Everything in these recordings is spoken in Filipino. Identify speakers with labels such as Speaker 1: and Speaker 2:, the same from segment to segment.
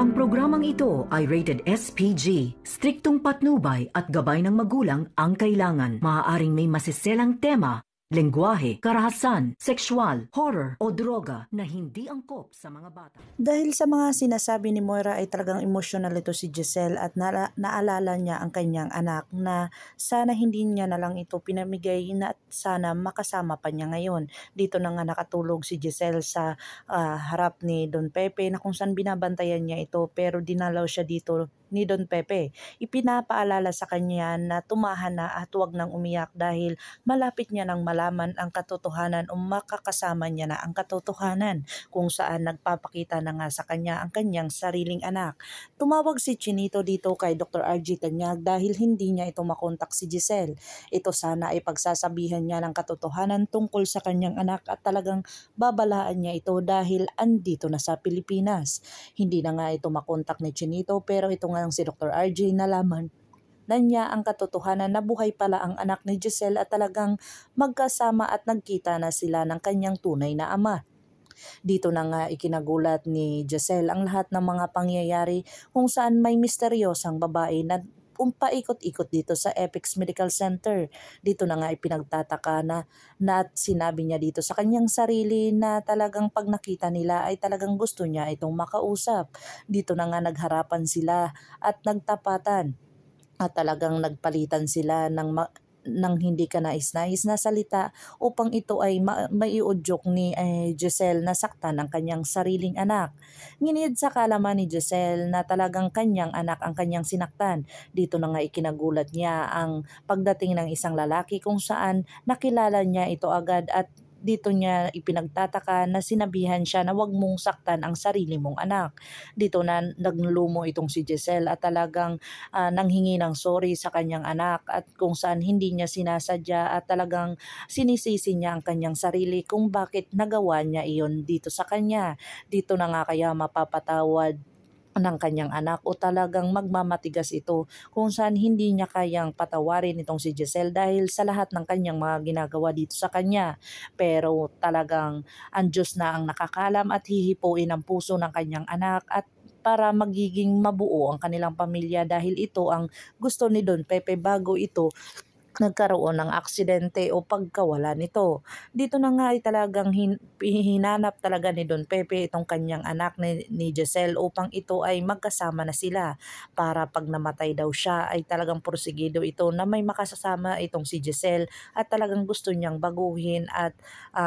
Speaker 1: Ang programang ito ay rated SPG. Striktong patnubay at gabay ng magulang ang kailangan. Maaaring may masiselang tema, lengguwahe, karahasan, sexual, horror o droga na hindi angkop sa mga bata.
Speaker 2: Dahil sa mga sinasabi ni Moira ay talagang emotional ito si Giselle at naalala niya ang kanyang anak na sana hindi niya na lang ito pinamigay na at sana makasama pa niya ngayon. Dito na nga nakatulog si Giselle sa harap ni Don Pepe na kung saan binabantayan niya ito pero dinalaw siya dito ni Don Pepe. Ipinapaalala sa kanya na tumahan na at huwag nang umiyak dahil malapit niya nang malaman ang katotohanan o makakasama niya na ang katotohanan kung saan nagpapakita na nga sa kanya ang kanyang sariling anak. Tumawag si Chinito dito kay Dr. RG Tanyag dahil hindi niya ito makontak si Giselle. Ito sana ay pagsasabihan niya ng katotohanan tungkol sa kanyang anak at talagang babalaan niya ito dahil andito na sa Pilipinas. Hindi na nga ito makontak ni Chinito pero ito nga si Dr. RJ nalaman na niya ang katotohanan na buhay pala ang anak ni Giselle at talagang magkasama at nagkita na sila ng kanyang tunay na ama. Dito na nga ikinagulat ni Giselle ang lahat ng mga pangyayari kung saan may misteryosang babae na paikot-ikot dito sa Apex Medical Center. Dito na nga ipinagtataka na at sinabi niya dito sa kanyang sarili na talagang pag nakita nila ay talagang gusto niya itong makausap. Dito na nga nagharapan sila at nagtapatan at talagang nagpalitan sila ng hindi ka nais-nais na salita upang ito ay maiudyok ni Giselle na saktan ang kanyang sariling anak. Nginid sa kalaman ni Giselle na talagang kanyang anak ang kanyang sinaktan. Dito na nga ikinagulat niya ang pagdating ng isang lalaki kung saan nakilala niya ito agad at dito niya ipinagtataka na sinabihan siya na wag mong saktan ang sarili mong anak. Dito na naglumo itong si Giselle at talagang nanghingi ng sorry sa kanyang anak at kung saan hindi niya sinasadya at talagang sinisisi niya ang kanyang sarili kung bakit nagawa niya iyon dito sa kanya. Dito na nga kaya mapapatawad ng kanyang anak o talagang magmamatigas ito kung saan hindi niya kayang patawarin itong si Giselle dahil sa lahat ng kanyang mga ginagawa dito sa kanya. Pero talagang ang Diyos na ang nakakalam at hihipuin ang puso ng kanyang anak at para magiging mabuo ang kanilang pamilya dahil ito ang gusto ni Don Pepe bago ito nagkaroon ng aksidente o pagkawala nito. Dito na nga ay talagang hinanap talaga ni Don Pepe itong kanyang anak ni Giselle upang ito ay magkasama na sila para pag namatay daw siya ay talagang porsigido ito na may makasasama itong si Giselle at talagang gusto niyang baguhin at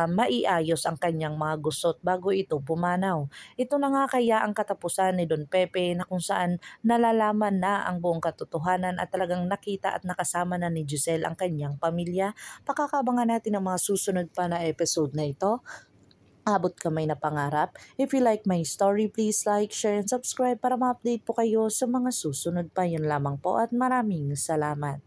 Speaker 2: maiayos ang kanyang mga gusot bago ito pumanaw. Ito na nga kaya ang katapusan ni Don Pepe na kung saan nalalaman na ang buong katotohanan at talagang nakita at nakasama na ni Giselle ang kanyang pamilya. Pakakabangan natin ang mga susunod pa na episode na ito. Abot kamay na pangarap. If you like my story, please like, share, and subscribe para ma-update po kayo sa mga susunod pa. Yun lamang po at maraming salamat.